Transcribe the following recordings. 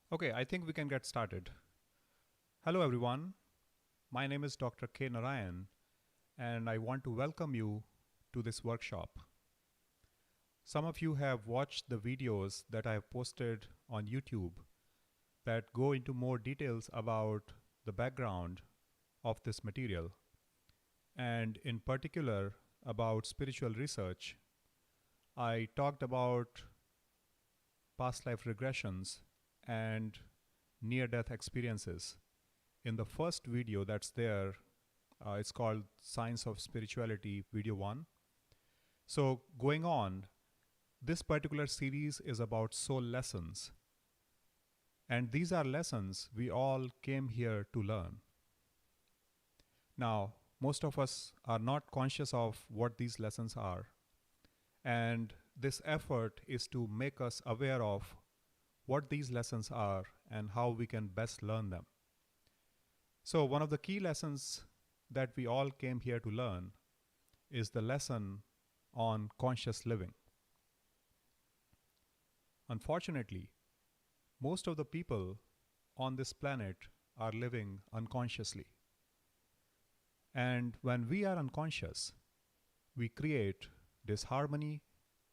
Okay, I think we can get started. Hello, everyone. My name is Dr. K. Narayan, and I want to welcome you to this workshop. Some of you have watched the videos that I have posted on YouTube that go into more details about the background of this material, and in particular about spiritual research. I talked about past life regressions and near death experiences. In the first video that's there, it's called Science of Spirituality Video 1. So, going on, this particular series is about soul lessons. And these are lessons we all came here to learn. Now, most of us are not conscious of what these lessons are. And this effort is to make us aware of what these lessons are and how we can best learn them. So, one of the key lessons that we all came here to learn is the lesson on conscious living. Unfortunately, most of the people on this planet are living unconsciously. And when we are unconscious, we create disharmony,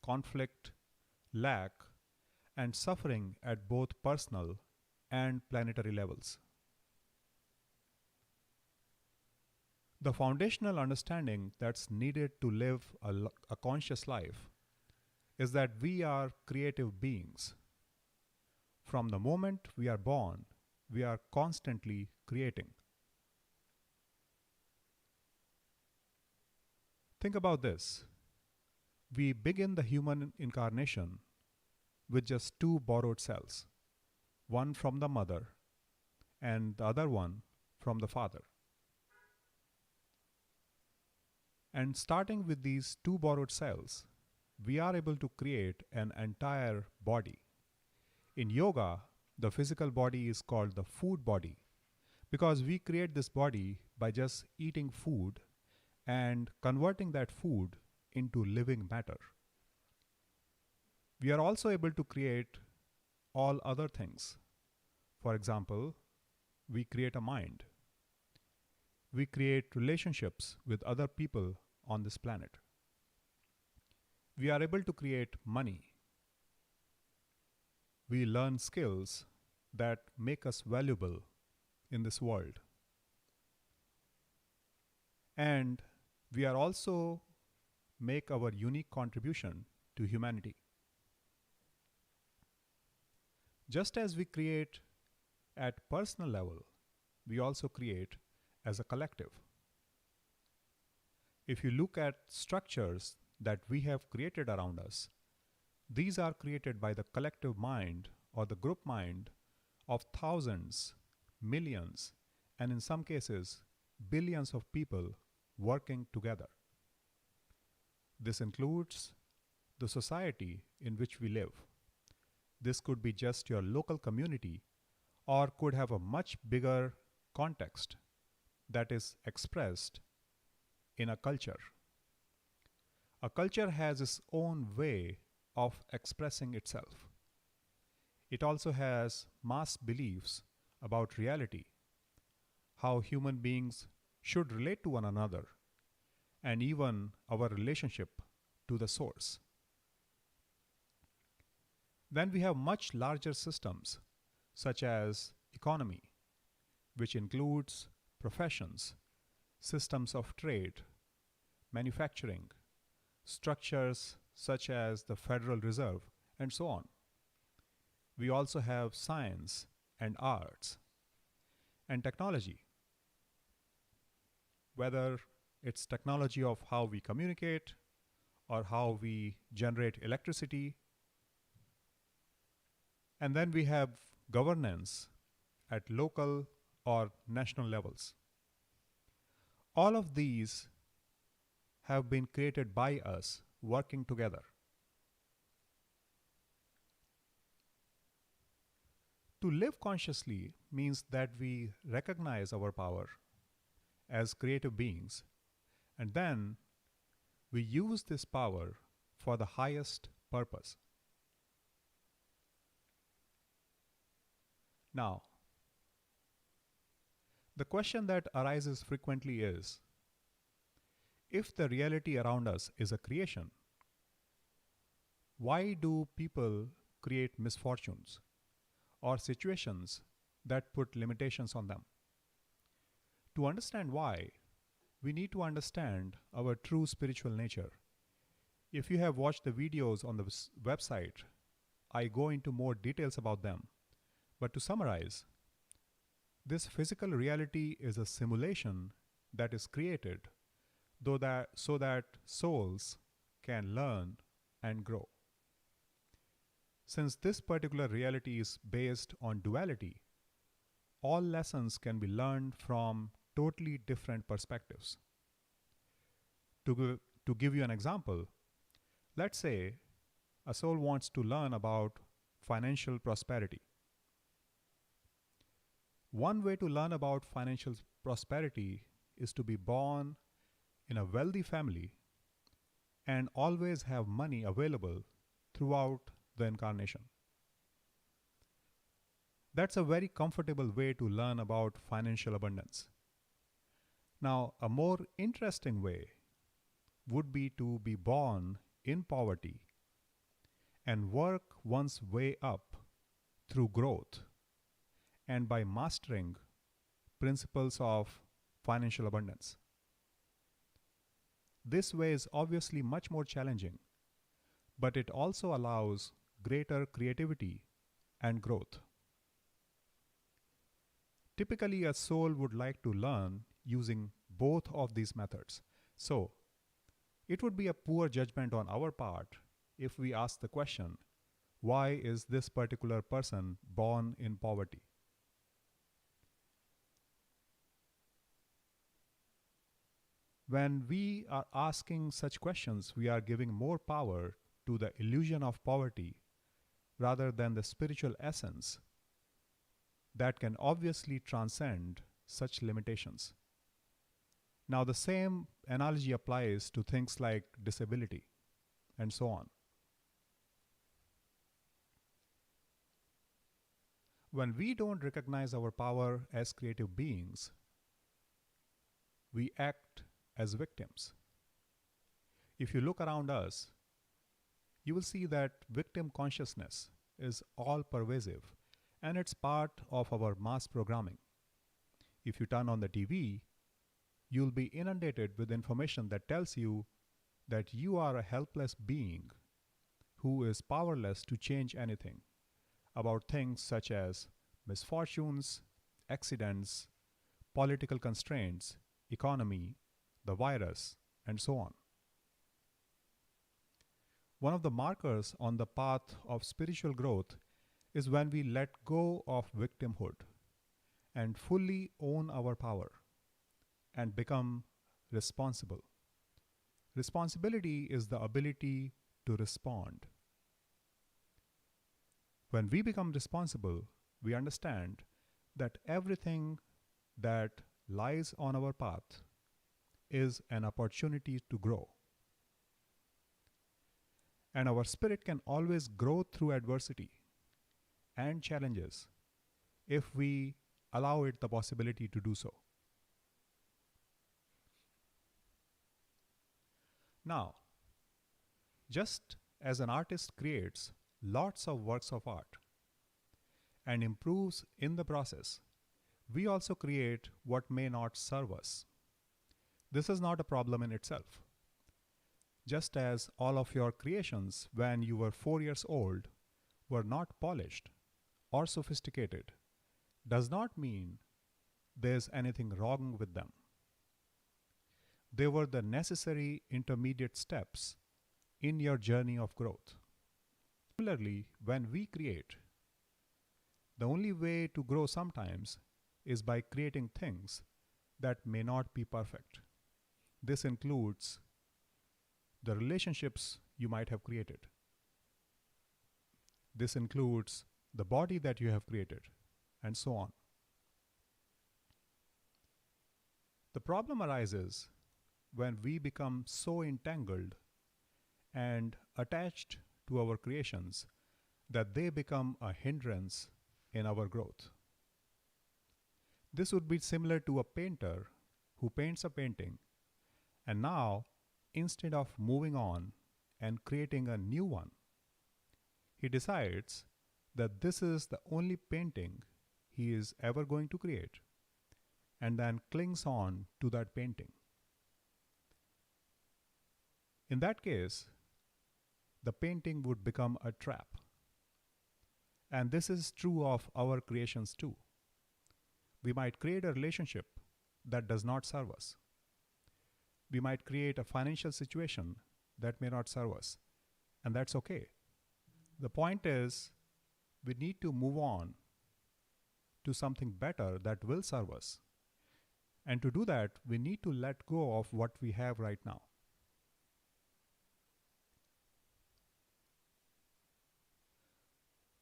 conflict, lack, and suffering at both personal and planetary levels. The foundational understanding that's needed to live a conscious life is that we are creative beings. From the moment we are born, we are constantly creating. Think about this. We begin the human incarnation with just two borrowed cells, one from the mother and the other one from the father. And starting with these two borrowed cells, we are able to create an entire body. In yoga, the physical body is called the food body because we create this body by just eating food and converting that food into living matter. We are also able to create all other things. For example, we create a mind. We create relationships with other people on this planet. We are able to create money. We learn skills that make us valuable in this world. And we are also make our unique contribution to humanity. Just as we create at personal level, we also create as a collective. If you look at structures that we have created around us, these are created by the collective mind or the group mind of thousands, millions, and in some cases, billions of people working together. This includes the society in which we live. This could be just your local community or could have a much bigger context that is expressed in a culture. A culture has its own way of expressing itself. It also has mass beliefs about reality, how human beings should relate to one another, and even our relationship to the source. Then we have much larger systems, such as economy, which includes professions, systems of trade, manufacturing, structures such as the Federal Reserve, and so on. We also have science and arts and technology, whether it's technology of how we communicate or how we generate electricity. And then we have governance at local or national levels. All of these have been created by us working together. To live consciously means that we recognize our power as creative beings, and then we use this power for the highest purpose. Now, the question that arises frequently is, if the reality around us is a creation, why do people create misfortunes or situations that put limitations on them? To understand why, we need to understand our true spiritual nature. If you have watched the videos on the website, I go into more details about them. But to summarize, this physical reality is a simulation that is created so that souls can learn and grow. Since this particular reality is based on duality, all lessons can be learned from totally different perspectives. To give you an example, let's say a soul wants to learn about financial prosperity. One way to learn about financial prosperity is to be born in a wealthy family and always have money available throughout the incarnation. That's a very comfortable way to learn about financial abundance. Now, a more interesting way would be to be born in poverty and work one's way up through growth and by mastering principles of financial abundance. This way is obviously much more challenging, but it also allows greater creativity and growth. Typically, a soul would like to learn using both of these methods. So, it would be a poor judgment on our part if we ask the question, why is this particular person born in poverty? When we are asking such questions, we are giving more power to the illusion of poverty rather than the spiritual essence that can obviously transcend such limitations. Now, the same analogy applies to things like disability and so on. When we don't recognize our power as creative beings, we act as victims. If you look around us, you will see that victim consciousness is all pervasive and it's part of our mass programming. If you turn on the TV, you'll be inundated with information that tells you that you are a helpless being who is powerless to change anything about things such as misfortunes, accidents, political constraints, economy, the virus, and so on. One of the markers on the path of spiritual growth is when we let go of victimhood and fully own our power and become responsible. Responsibility is the ability to respond. When we become responsible, we understand that everything that lies on our path is an opportunity to grow. And our spirit can always grow through adversity and challenges if we allow it the possibility to do so. Now, just as an artist creates lots of works of art and improves in the process, we also create what may not serve us. This is not a problem in itself. Just as all of your creations when you were 4 years old were not polished or sophisticated, does not mean there's anything wrong with them. They were the necessary intermediate steps in your journey of growth. Similarly, when we create, the only way to grow sometimes is by creating things that may not be perfect. This includes the relationships you might have created. This includes the body that you have created, and so on. The problem arises when we become so entangled and attached to our creations that they become a hindrance in our growth. This would be similar to a painter who paints a painting, and now, instead of moving on and creating a new one, he decides that this is the only painting he is ever going to create, and then clings on to that painting. In that case, the painting would become a trap. And this is true of our creations too. We might create a relationship that does not serve us. We might create a financial situation that may not serve us, and that's okay. The point is, we need to move on to something better that will serve us. And to do that, we need to let go of what we have right now.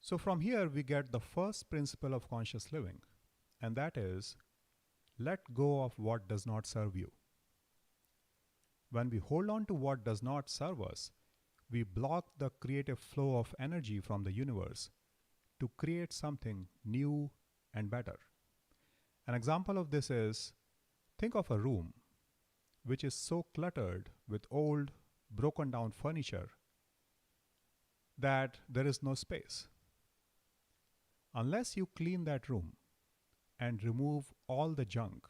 So from here, we get the first principle of conscious living, and that is, let go of what does not serve you. When we hold on to what does not serve us, we block the creative flow of energy from the universe to create something new and better. An example of this is, think of a room which is so cluttered with old, broken down furniture that there is no space. Unless you clean that room and remove all the junk,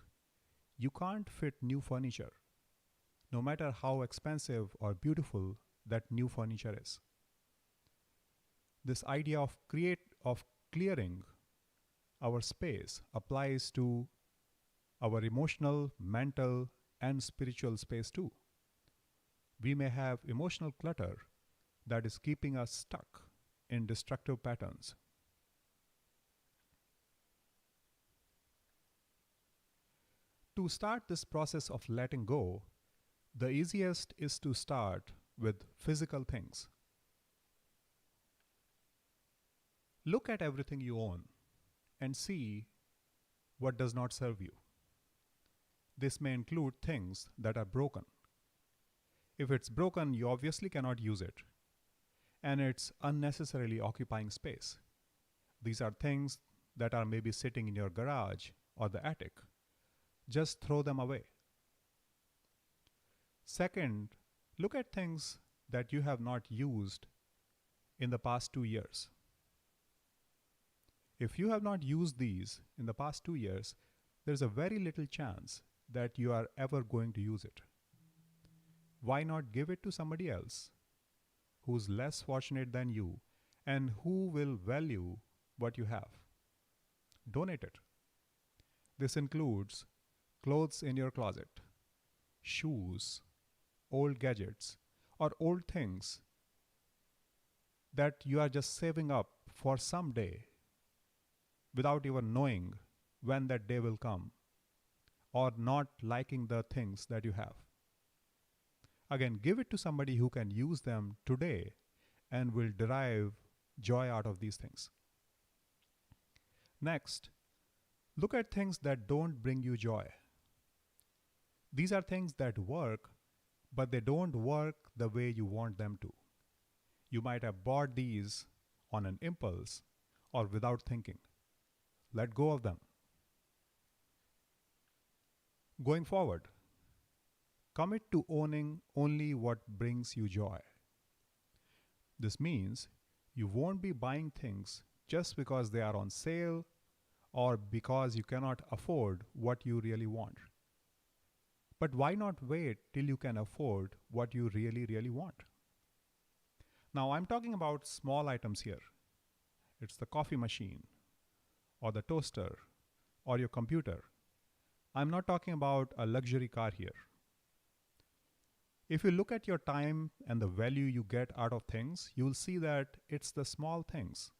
you can't fit new furniture, no matter how expensive or beautiful that new furniture is. This idea of clearing our space applies to our emotional, mental, and spiritual space too. We may have emotional clutter that is keeping us stuck in destructive patterns. To start this process of letting go, the easiest is to start with physical things. Look at everything you own and see what does not serve you. This may include things that are broken. If it's broken, you obviously cannot use it, and it's unnecessarily occupying space. These are things that are maybe sitting in your garage or the attic. Just throw them away. Second, look at things that you have not used in the past 2 years. If you have not used these in the past 2 years, there's a very little chance that you are ever going to use it. Why not give it to somebody else who's less fortunate than you and who will value what you have? Donate it. This includes clothes in your closet, shoes, old gadgets, or old things that you are just saving up for someday without even knowing when that day will come, or not liking the things that you have. Again, give it to somebody who can use them today and will derive joy out of these things. Next, look at things that don't bring you joy. These are things that work, but they don't work the way you want them to. You might have bought these on an impulse or without thinking. Let go of them. Going forward, commit to owning only what brings you joy. This means you won't be buying things just because they are on sale or because you cannot afford what you really want. But why not wait till you can afford what you really, really want? Now, I'm talking about small items here. It's the coffee machine, or the toaster, or your computer. I'm not talking about a luxury car here. If you look at your time and the value you get out of things, you will see that it's the small things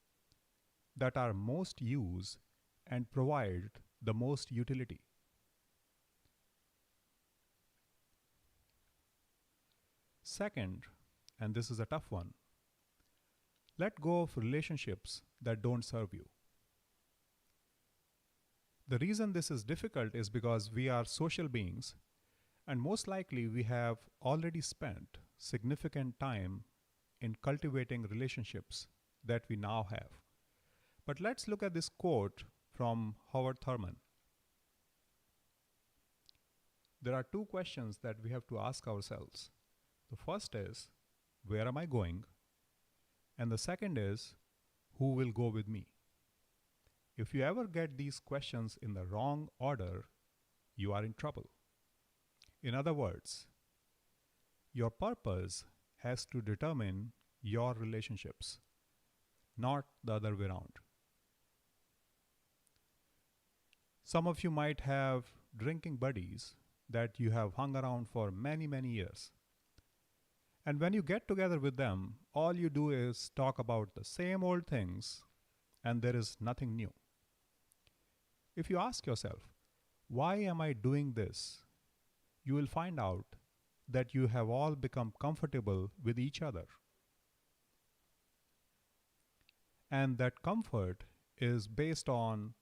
that are most used and provide the most utility. Second, and this is a tough one, let go of relationships that don't serve you. The reason this is difficult is because we are social beings, and most likely we have already spent significant time in cultivating relationships that we now have. But let's look at this quote from Howard Thurman. There are two questions that we have to ask ourselves. The first is, where am I going? And the second is, who will go with me? If you ever get these questions in the wrong order, you are in trouble. In other words, your purpose has to determine your relationships, not the other way around. Some of you might have drinking buddies that you have hung around for many, many years. And when you get together with them, all you do is talk about the same old things, and there is nothing new. If you ask yourself, why am I doing this? You will find out that you have all become comfortable with each other. And that comfort is based on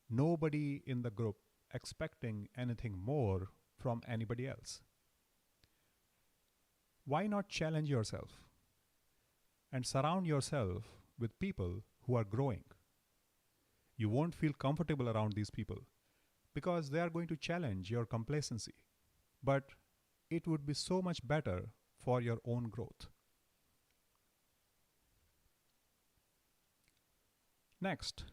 nobody in the group expecting anything more from anybody else. Why not challenge yourself and surround yourself with people who are growing? You won't feel comfortable around these people because they are going to challenge your complacency. But it would be so much better for your own growth. Next,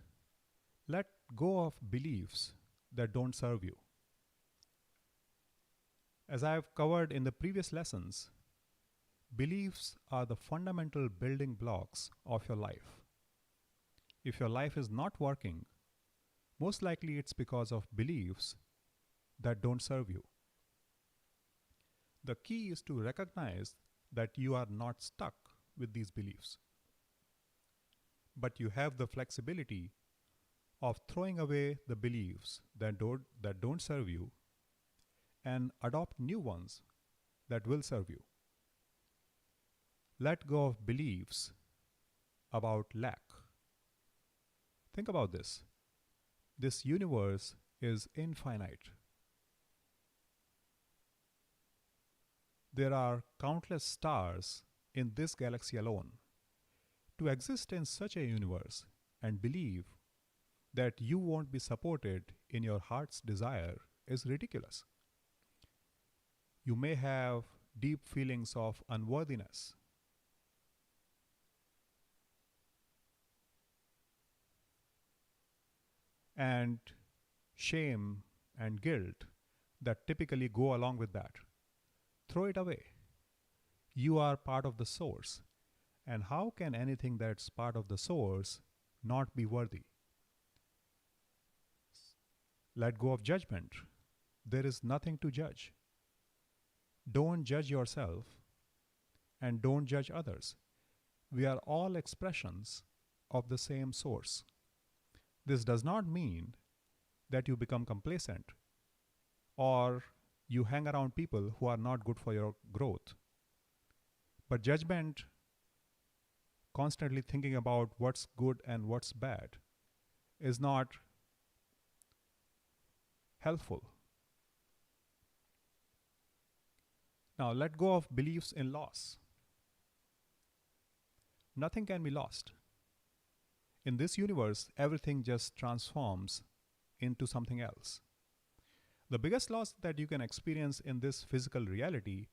let go of beliefs that don't serve you. As I have covered in the previous lessons, beliefs are the fundamental building blocks of your life. If your life is not working, most likely it's because of beliefs that don't serve you. The key is to recognize that you are not stuck with these beliefs, but you have the flexibility of throwing away the beliefs that don't serve you and adopt new ones that will serve you. Let go of beliefs about lack. Think about this. This universe is infinite. There are countless stars in this galaxy alone. To exist in such a universe and believe that you won't be supported in your heart's desire is ridiculous. You may have deep feelings of unworthiness. And shame and guilt that typically go along with that. Throw it away. You are part of the source. And how can anything that's part of the source not be worthy? Let go of judgment. There is nothing to judge. Don't judge yourself and don't judge others. We are all expressions of the same source. This does not mean that you become complacent or you hang around people who are not good for your growth. But judgment, constantly thinking about what's good and what's bad, is not helpful. Now, let go of beliefs in loss. Nothing can be lost. In this universe, everything just transforms into something else. The biggest loss that you can experience in this physical reality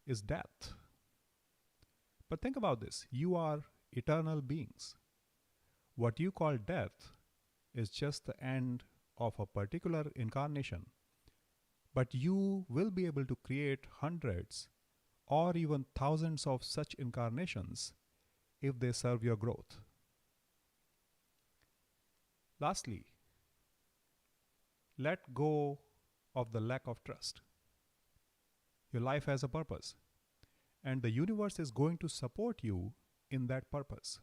is death. But think about this. You are eternal beings. What you call death is just the end of a particular incarnation. But you will be able to create hundreds or even thousands of such incarnations if they serve your growth. Lastly, let go of the lack of trust. Your life has a purpose, and the universe is going to support you in that purpose.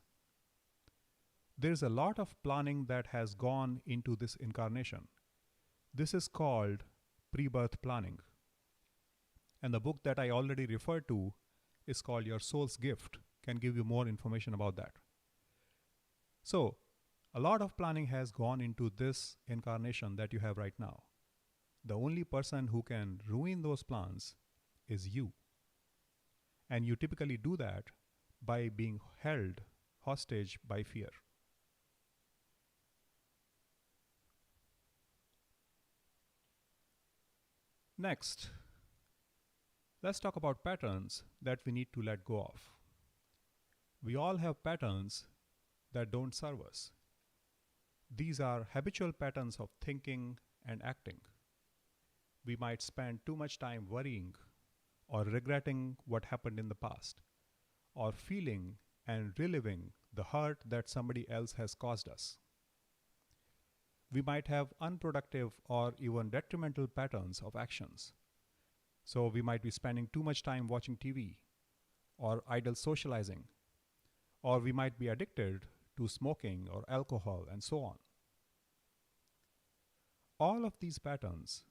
There is a lot of planning that has gone into this incarnation. This is called pre-birth planning. And the book that I already referred to is called Your Soul's Gift. Can give you more information about that. So, a lot of planning has gone into this incarnation that you have right now. The only person who can ruin those plans is you. And you typically do that by being held hostage by fear. Next, let's talk about patterns that we need to let go of. We all have patterns that don't serve us. These are habitual patterns of thinking and acting. We might spend too much time worrying or regretting what happened in the past, or feeling and reliving the hurt that somebody else has caused us. We might have unproductive or even detrimental patterns of actions. So we might be spending too much time watching TV or idle socializing, or we might be addicted to smoking or alcohol and so on. All of these patterns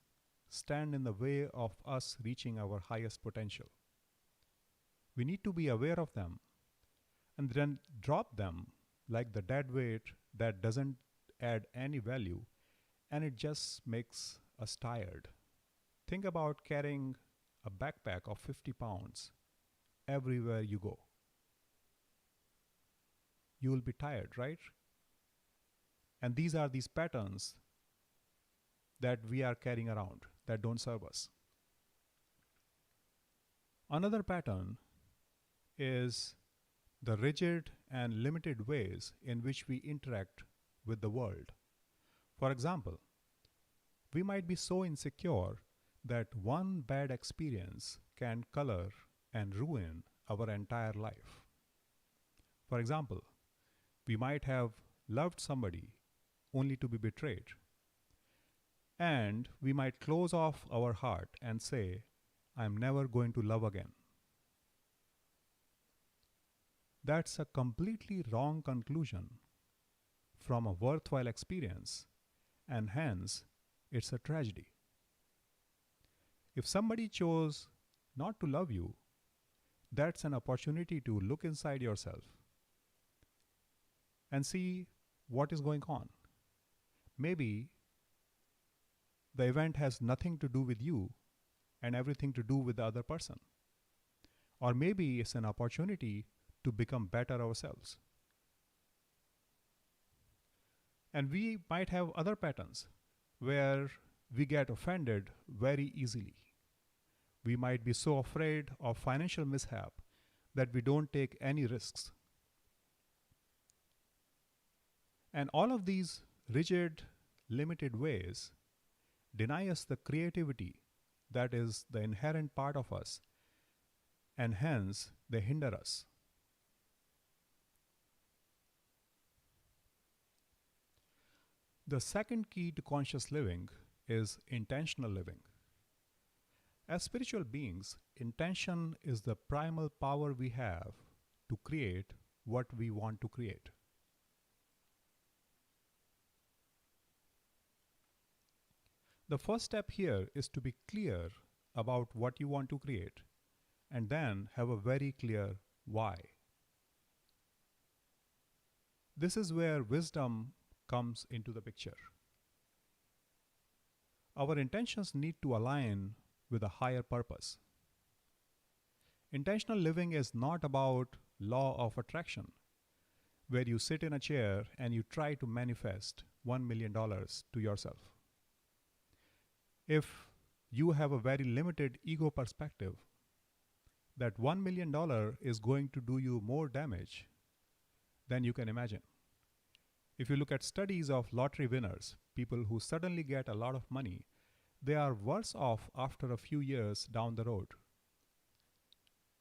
stand in the way of us reaching our highest potential. We need to be aware of them and then drop them like the dead weight that doesn't add any value and it just makes us tired. Think about carrying a backpack of 50 pounds everywhere you go. You will be tired, right? And these are these patterns that we are carrying around that don't serve us. Another pattern is the rigid and limited ways in which we interact with the world. For example, we might be so insecure that one bad experience can color and ruin our entire life. For example, we might have loved somebody only to be betrayed. And we might close off our heart and say, I'm never going to love again. That's a completely wrong conclusion from a worthwhile experience, and hence, it's a tragedy. If somebody chose not to love you, that's an opportunity to look inside yourself and see what is going on. Maybe the event has nothing to do with you and everything to do with the other person. Or maybe it's an opportunity to become better ourselves. And we might have other patterns where we get offended very easily. We might be so afraid of financial mishap that we don't take any risks. And all of these rigid, limited ways deny us the creativity that is the inherent part of us, and hence they hinder us. The second key to conscious living is intentional living. As spiritual beings, intention is the primal power we have to create what we want to create. The first step here is to be clear about what you want to create and then have a very clear why. This is where wisdom comes into the picture. Our intentions need to align with a higher purpose. Intentional living is not about law of attraction, where you sit in a chair and you try to manifest $1 million to yourself. If you have a very limited ego perspective, that $1 million is going to do you more damage than you can imagine. If you look at studies of lottery winners, people who suddenly get a lot of money, they are worse off after a few years down the road.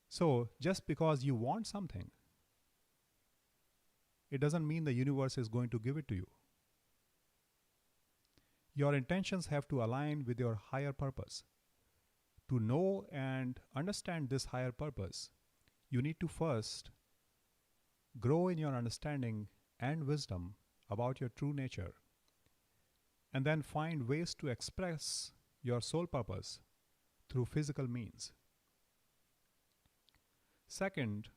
So just because you want something, it doesn't mean the universe is going to give it to you. Your intentions have to align with your higher purpose. To know and understand this higher purpose, you need to first grow in your understanding and wisdom about your true nature, and then find ways to express your soul purpose through physical means. Second,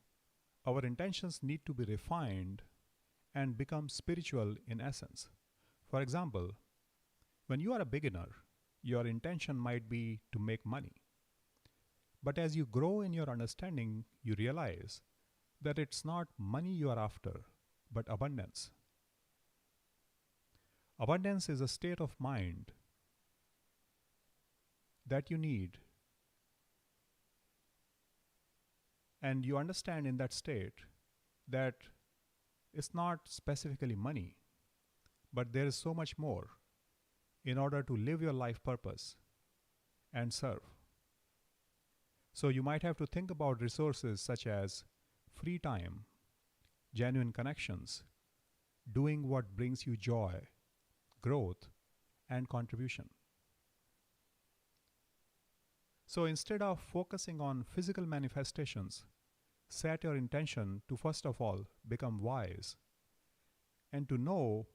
our intentions need to be refined and become spiritual in essence. For example, when you are a beginner, your intention might be to make money. But as you grow in your understanding, you realize that it's not money you are after, but abundance. Abundance is a state of mind that you need, and you understand in that state that it's not specifically money, but there is so much more in order to live your life purpose and serve. So you might have to think about resources such as free time, genuine connections, doing what brings you joy, growth, and contribution. So instead of focusing on physical manifestations, set your intention to first of all become wise and to know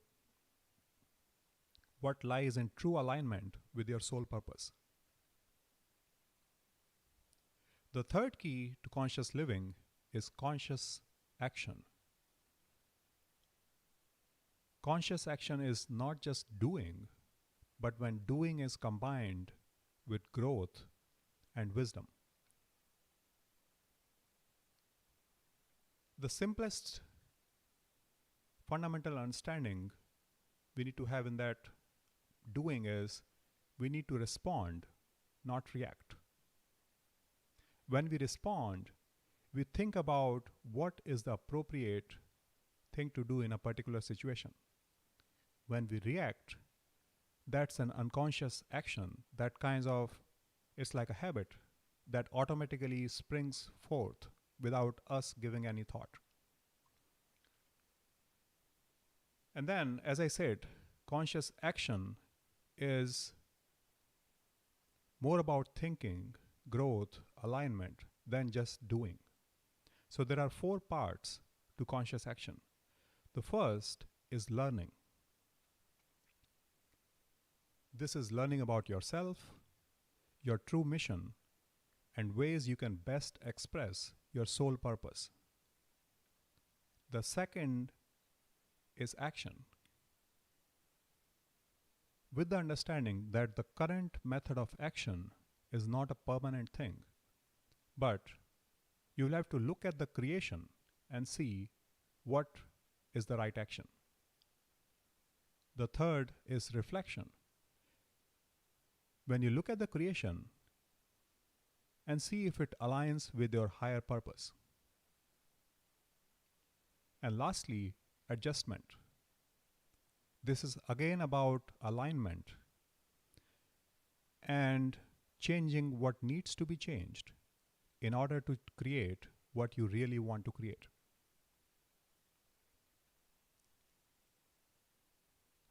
what lies in true alignment with your soul purpose. The third key to conscious living is conscious action. Conscious action is not just doing, but when doing is combined with growth and wisdom. The simplest fundamental understanding we need to have in that doing is we need to respond, not react. When we respond, we think about what is the appropriate thing to do in a particular situation. When we react, that's an unconscious action that it's like a habit that automatically springs forth without us giving any thought. And then, as I said, conscious action is more about thinking, growth, alignment than just doing. So there are 4 parts to conscious action. The first is learning. This is learning about yourself, your true mission, and ways you can best express your soul purpose. The second is action, with the understanding that the current method of action is not a permanent thing, but you will have to look at the creation and see what is the right action. The third is reflection. When you look at the creation and see if it aligns with your higher purpose. And lastly, adjustment. This is again about alignment and changing what needs to be changed in order to create what you really want to create.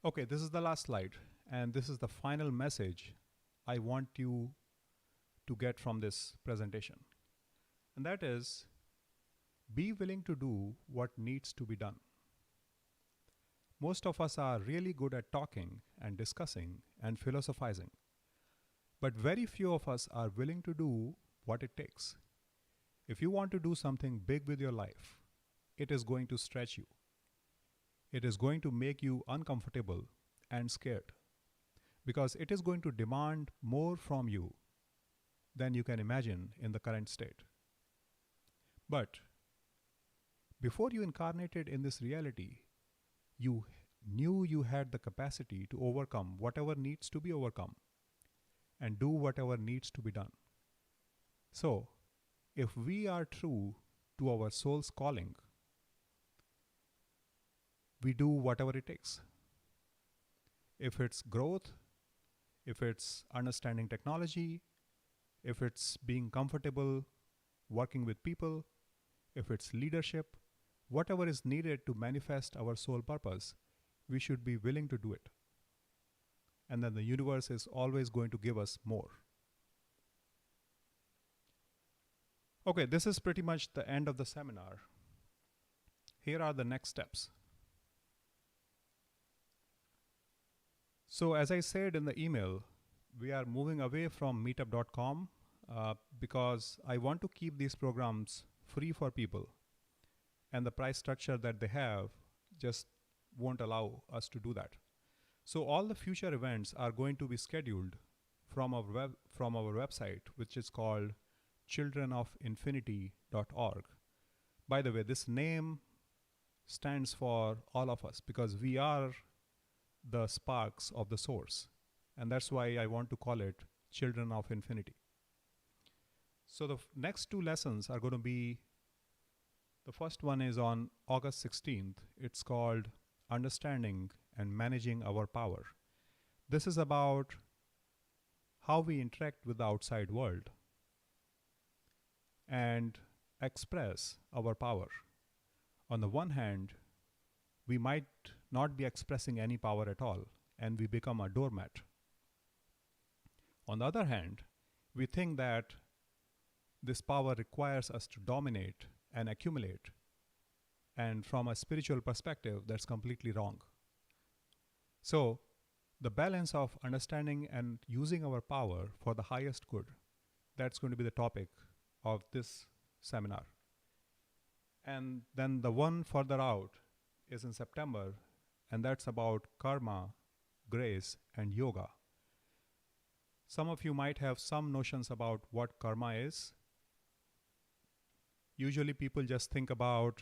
Okay, this is the last slide, and this is the final message I want you to get from this presentation. And that is, be willing to do what needs to be done. Most of us are really good at talking and discussing and philosophizing, but very few of us are willing to do what it takes. If you want to do something big with your life, it is going to stretch you. It is going to make you uncomfortable and scared because it is going to demand more from you than you can imagine in the current state. But before you incarnated in this reality, you knew you had the capacity to overcome whatever needs to be overcome and do whatever needs to be done. So, if we are true to our soul's calling, we do whatever it takes. If it's growth, if it's understanding technology, if it's being comfortable working with people, if it's leadership, whatever is needed to manifest our soul purpose, we should be willing to do it. And then the universe is always going to give us more. Okay, this is pretty much the end of the seminar. Here are the next steps. So as I said in the email, we are moving away from meetup.com because I want to keep these programs free for people. And the price structure that they have just won't allow us to do that. So all the future events are going to be scheduled from our website, which is called childrenofinfinity.org. By the way, this name stands for all of us because we are the sparks of the source. And that's why I want to call it children of infinity. So the next two lessons are going to be, the first one is on August 16th. It's called Understanding and Managing Our Power. This is about how we interact with the outside world and express our power. On the one hand, we might not be expressing any power at all, and we become a doormat. On the other hand, we think that this power requires us to dominate and accumulate. And from a spiritual perspective, that's completely wrong. So, the balance of understanding and using our power for the highest good, that's going to be the topic of this seminar. And then the one further out is in September, and that's about karma, grace, and yoga. Some of you might have some notions about what karma is. Usually people just think about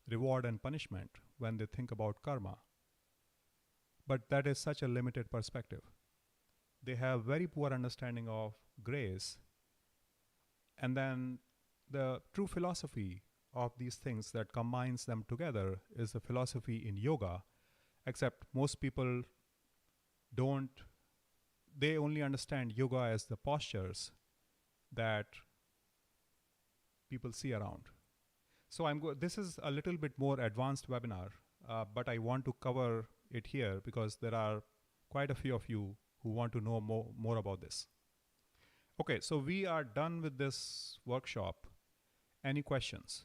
reward and punishment when they think about karma. But that is such a limited perspective. They have very poor understanding of grace. And then the true philosophy of these things that combines them together is the philosophy in yoga, except most people they only understand yoga as the postures that people see around. So this is a little bit more advanced webinar, but I want to cover it here because there are quite a few of you who want to know more about this. Okay, so we are done with this workshop. Any questions?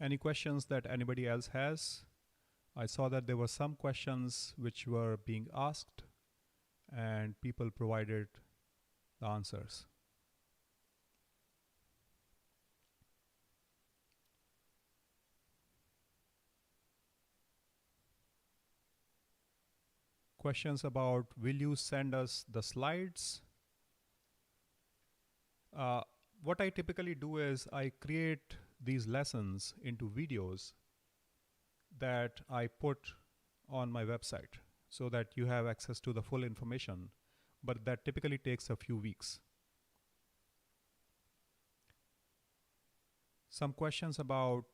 Any questions that anybody else has? I saw that there were some questions which were being asked and people provided the answers. Questions about, will you send us the slides? What I typically do is I create these lessons into videos that I put on my website so that you have access to the full information, but that typically takes a few weeks. Some questions about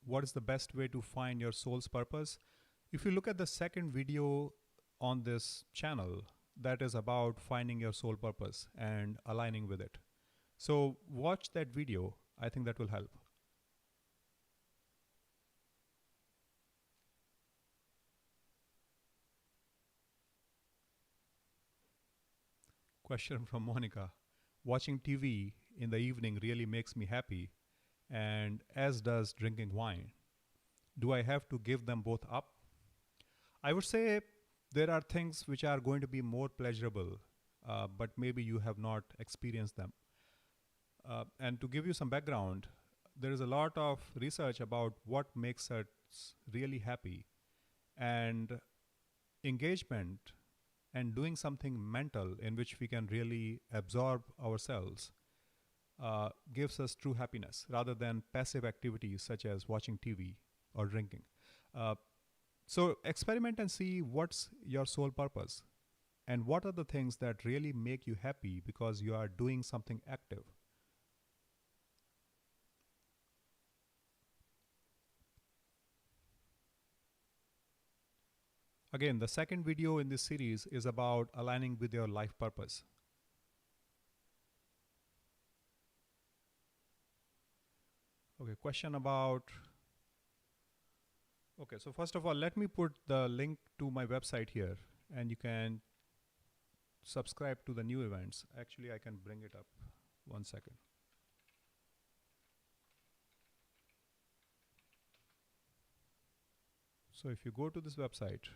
what is the best way to find your soul's purpose. If you look at the second video on this channel, that is about finding your soul purpose and aligning with it. So watch that video. I think that will help. Question from Monica. Watching TV in the evening really makes me happy, and as does drinking wine. Do I have to give them both up? I would say there are things which are going to be more pleasurable, but maybe you have not experienced them. And to give you some background, there is a lot of research about what makes us really happy, and engagement and doing something mental in which we can really absorb ourselves gives us true happiness rather than passive activities such as watching TV or drinking. So experiment and see what's your soul purpose and what are the things that really make you happy because you are doing something active. Again, the second video in this series is about aligning with your life purpose. Okay, question about. Okay, so first of all, let me put the link to my website here, and you can subscribe to the new events. Actually, I can bring it up. 1 second. So if you go to this website,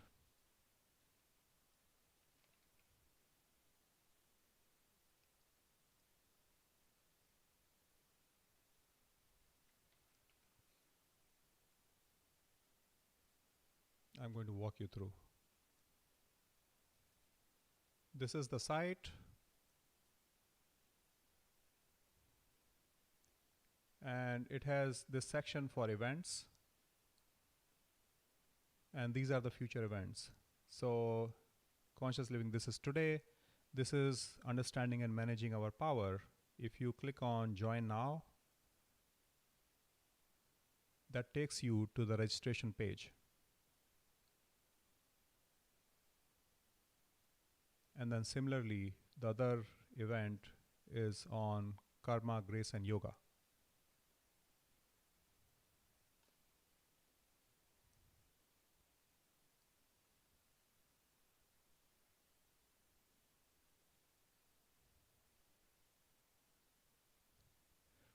I'm going to walk you through. This is the site, and it has this section for events, and these are the future events. So conscious living, this is today. This is understanding and managing our power. If you click on join now, that takes you to the registration page. And then similarly, the other event is on karma, grace, and yoga.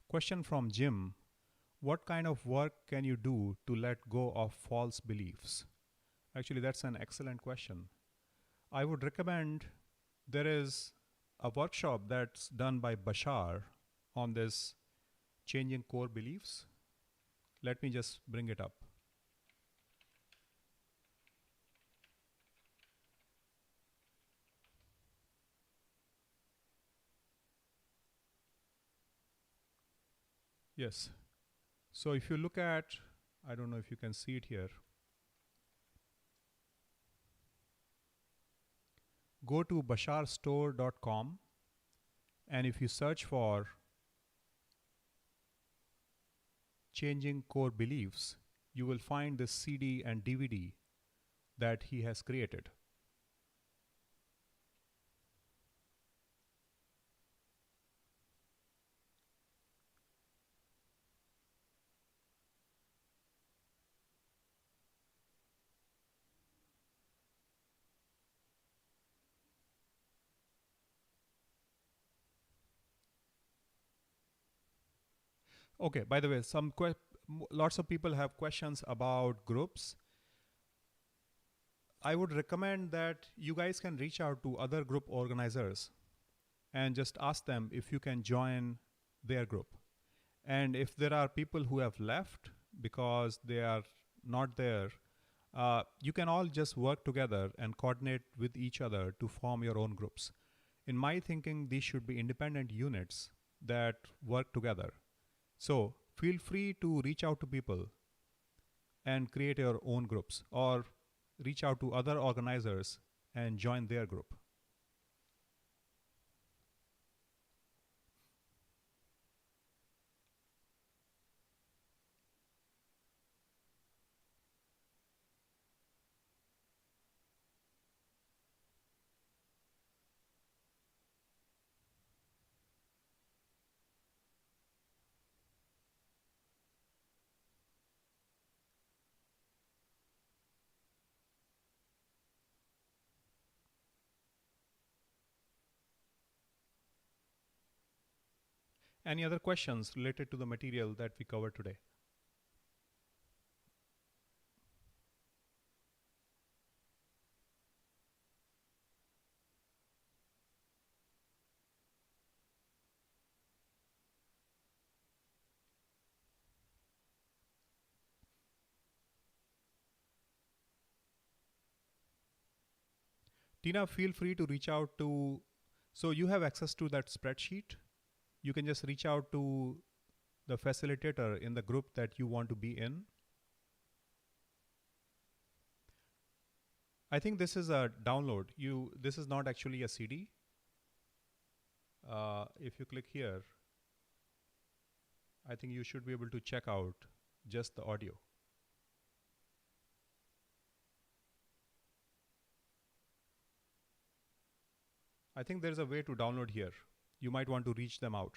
Question from Jim. What kind of work can you do to let go of false beliefs? Actually, that's an excellent question. I would recommend, there is a workshop that's done by Bashar on this changing core beliefs. Let me just bring it up. Yes. So if you look at, I don't know if you can see it here. Go to basharstore.com, and if you search for changing core beliefs, you will find this CD and DVD that he has created. Okay, by the way, lots of people have questions about groups. I would recommend that you guys can reach out to other group organizers and just ask them if you can join their group. And if there are people who have left because they are not there, you can all just work together and coordinate with each other to form your own groups. In my thinking, these should be independent units that work together. So feel free to reach out to people and create your own groups, or reach out to other organizers and join their group. Any other questions related to the material that we covered today? Tina, feel free to reach out to, so you have access to that spreadsheet. You can just reach out to the facilitator in the group that you want to be in. I think this is a download. This is not actually a CD. If you click here, I think you should be able to check out just the audio. I think there's a way to download here. You might want to reach them out.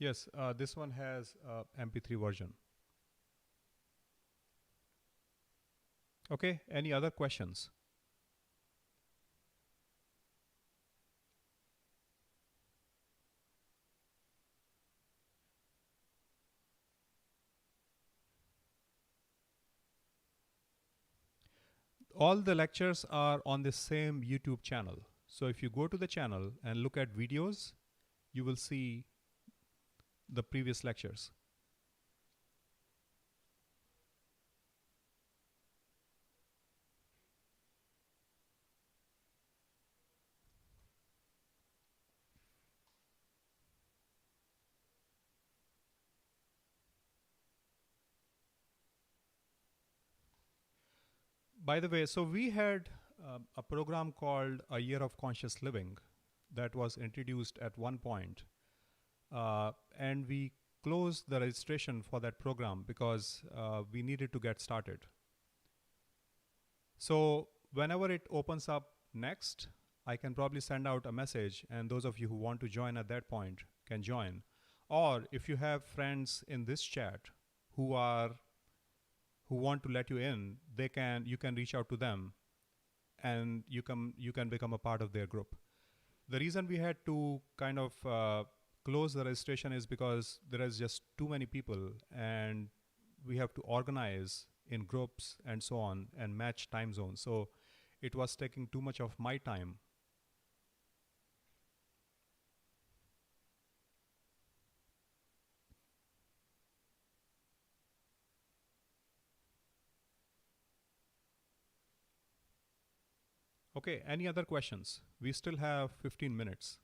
Yes, this one has MP3 version. Okay, any other questions? All the lectures are on the same YouTube channel. So if you go to the channel and look at videos, you will see the previous lectures. By the way, so we had a program called A Year of Conscious Living that was introduced at one point. And we closed the registration for that program because we needed to get started. So whenever it opens up next, I can probably send out a message, and those of you who want to join at that point can join. Or if you have friends in this chat who want to let you in, you can reach out to them, and you can become a part of their group. The reason we had to kind of close the registration is because there is just too many people, and we have to organize in groups and so on and match time zones. So it was taking too much of my time. Okay, any other questions? We still have 15 minutes.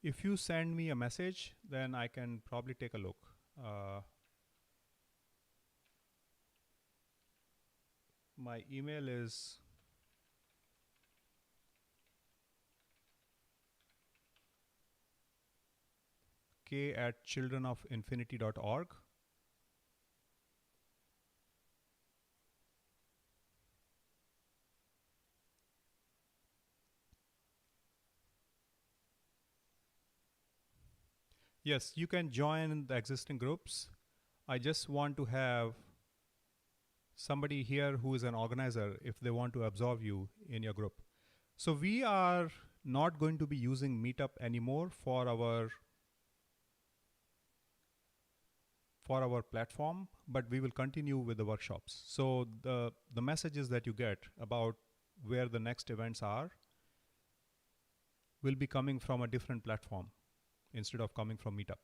If you send me a message, then I can probably take a look. My email is k@childrenofinfinity.org. Yes, you can join the existing groups. I just want to have somebody here who is an organizer if they want to absorb you in your group. So we are not going to be using Meetup anymore for our platform, but we will continue with the workshops. So the messages that you get about where the next events are will be coming from a different platform instead of coming from Meetup.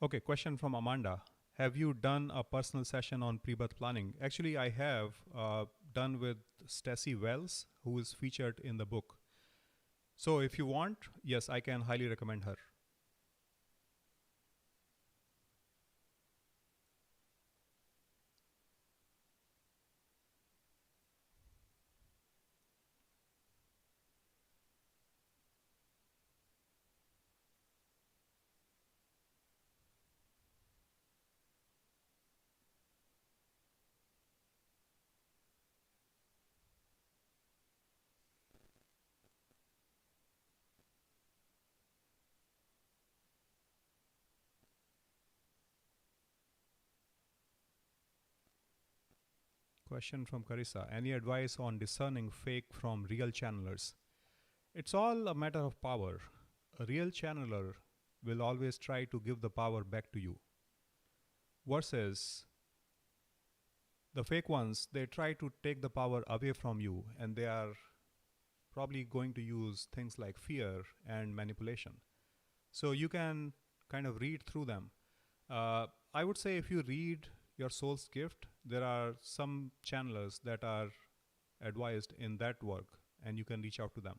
Okay, question from Amanda. Have you done a personal session on pre-birth planning? Actually, I have done with Stacy Wells, who is featured in the book. So if you want, yes, I can highly recommend her. Question from Carissa. Any advice on discerning fake from real channelers? It's all a matter of power. A real channeler will always try to give the power back to you. Versus the fake ones, they try to take the power away from you, and they are probably going to use things like fear and manipulation. So you can kind of read through them. I would say if you read your soul's gift, there are some channelers that are advised in that work and you can reach out to them.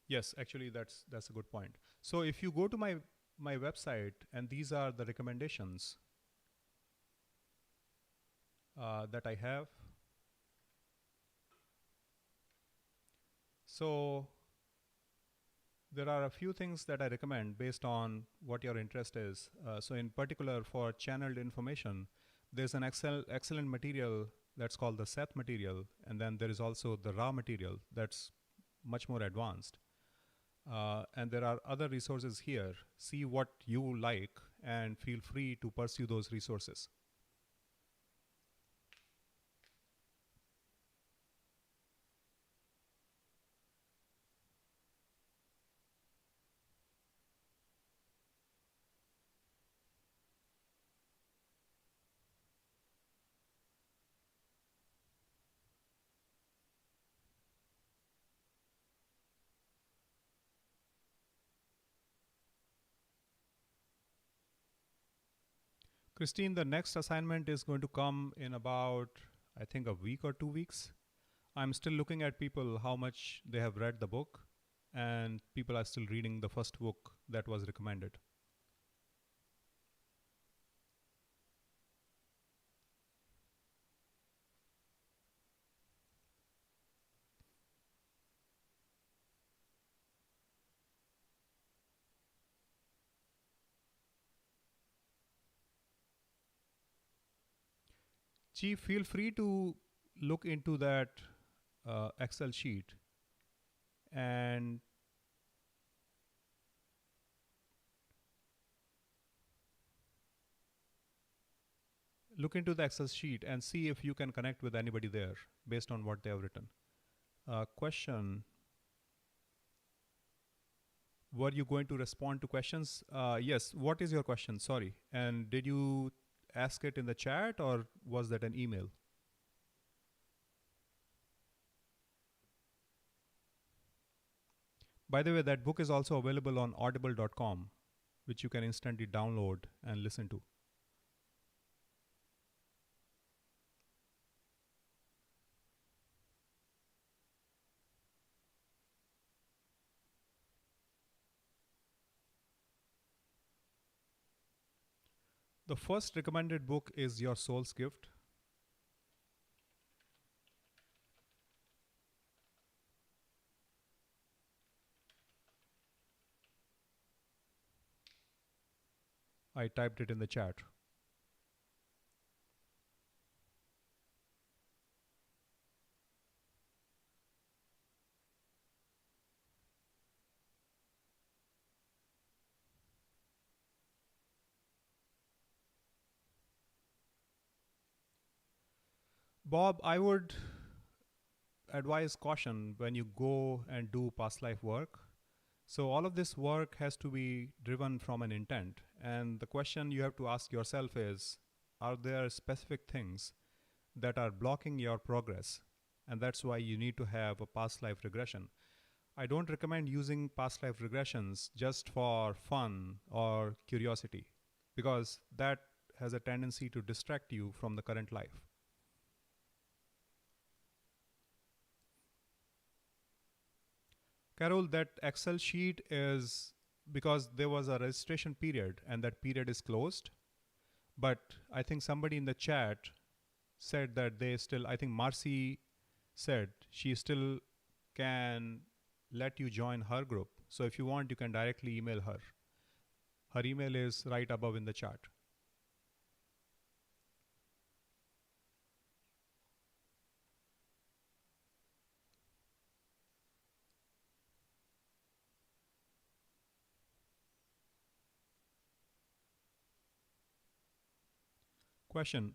Yes, actually, that's a good point. So if you go to my website, and these are the recommendations that I have. So there are a few things that I recommend based on what your interest is. So in particular, for channeled information, there's an excellent material that's called the Seth material, and then there is also the raw material that's much more advanced. And there are other resources here. See what you like and feel free to pursue those resources. Christine, the next assignment is going to come in about, I think, a week or 2 weeks. I'm still looking at people, how much they have read the book, and people are still reading the first book that was recommended. Chief, feel free to look into that Excel sheet and look into the Excel sheet and see if you can connect with anybody there based on what they have written. Question. Were you going to respond to questions? Yes. What is your question? Sorry. And did you ask it in the chat, or was that an email? By the way, that book is also available on audible.com, which you can instantly download and listen to. The first recommended book is Your Soul's Gift. I typed it in the chat. Bob, I would advise caution when you go and do past life work. So all of this work has to be driven from an intent. And the question you have to ask yourself is, are there specific things that are blocking your progress? And that's why you need to have a past life regression. I don't recommend using past life regressions just for fun or curiosity, because that has a tendency to distract you from the current life. Carol, that Excel sheet is because there was a registration period and that period is closed. But I think somebody in the chat said that they still, I think Marcy said she still can let you join her group. So if you want, you can directly email her. Her email is right above in the chat. Question.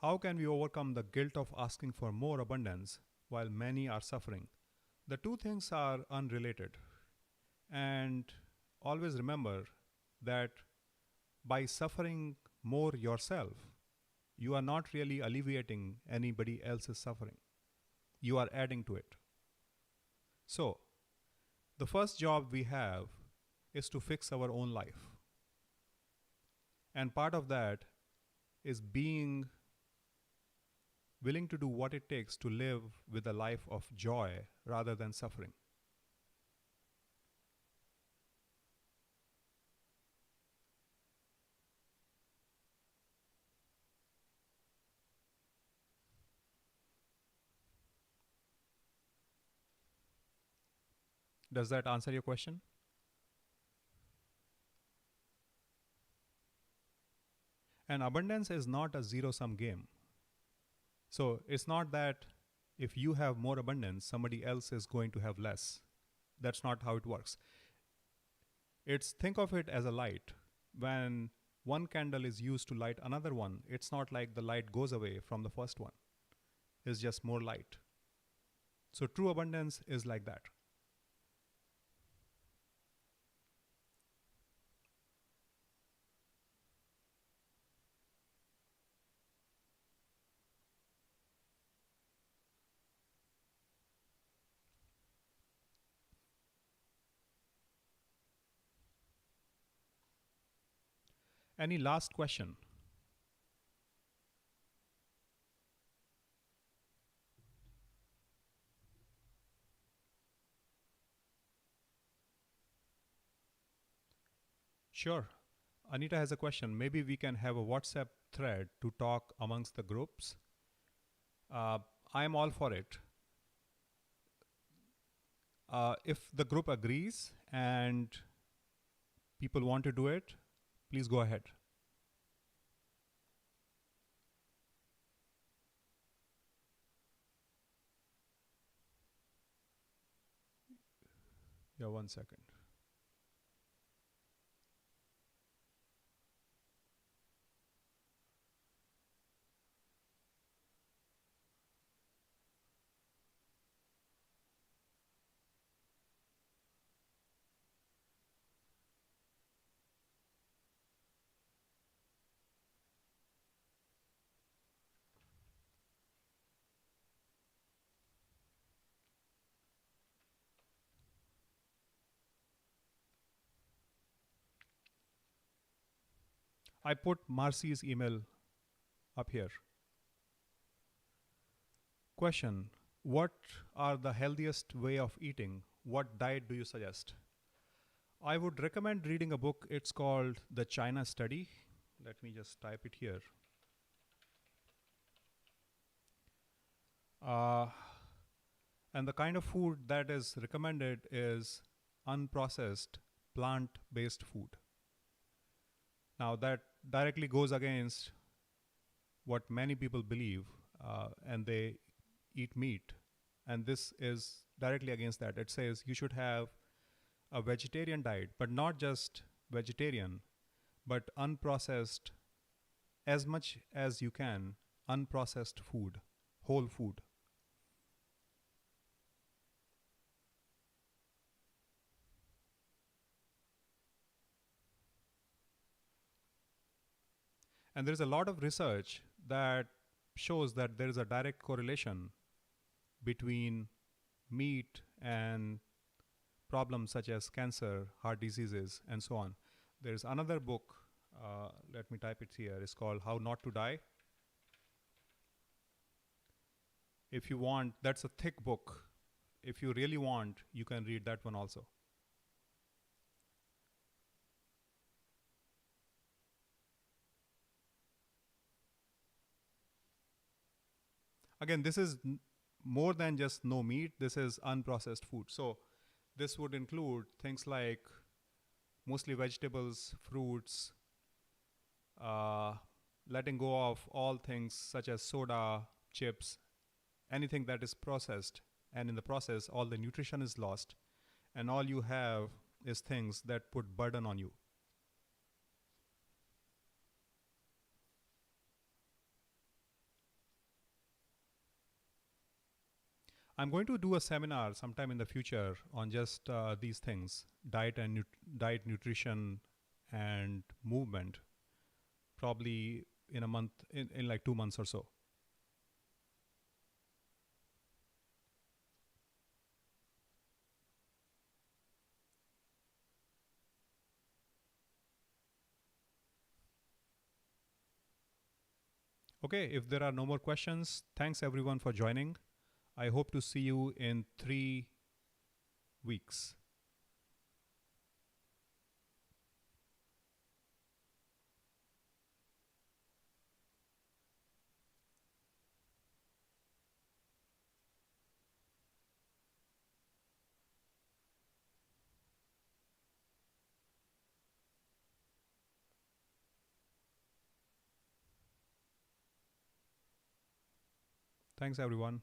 How can we overcome the guilt of asking for more abundance while many are suffering? The two things are unrelated. And always remember that by suffering more yourself, you are not really alleviating anybody else's suffering. You are adding to it. So, the first job we have is to fix our own life. And part of that is being willing to do what it takes to live with a life of joy rather than suffering. Does that answer your question? And abundance is not a zero-sum game. So it's not that if you have more abundance, somebody else is going to have less. That's not how it works. Think of it as a light. When one candle is used to light another one, it's not like the light goes away from the first one. It's just more light. So true abundance is like that. Any last question? Sure. Anita has a question. Maybe we can have a WhatsApp thread to talk amongst the groups. I'm all for it. If the group agrees and people want to do it, please go ahead. Yeah, 1 second. I put Marcy's email up here. Question: what are the healthiest way of eating? What diet do you suggest? I would recommend reading a book. It's called The China Study. Let me just type it here. And the kind of food that is recommended is unprocessed plant-based food. Now that directly goes against what many people believe, and they eat meat. And this is directly against that. It says you should have a vegetarian diet, but not just vegetarian, but unprocessed, as much as you can, unprocessed food, whole food. And there is a lot of research that shows that there is a direct correlation between meat and problems such as cancer, heart diseases, and so on. There's another book, let me type it here, it's called How Not to Die. If you want, that's a thick book. If you really want, you can read that one also. Again, this is more than just no meat, this is unprocessed food. So this would include things like mostly vegetables, fruits, letting go of all things such as soda, chips, anything that is processed. And in the process, all the nutrition is lost. And all you have is things that put burden on you. I'm going to do a seminar sometime in the future on just these things, diet and diet, nutrition, and movement. Probably in a month, in like 2 months or so. Okay, if there are no more questions, thanks everyone for joining. I hope to see you in 3 weeks. Thanks everyone.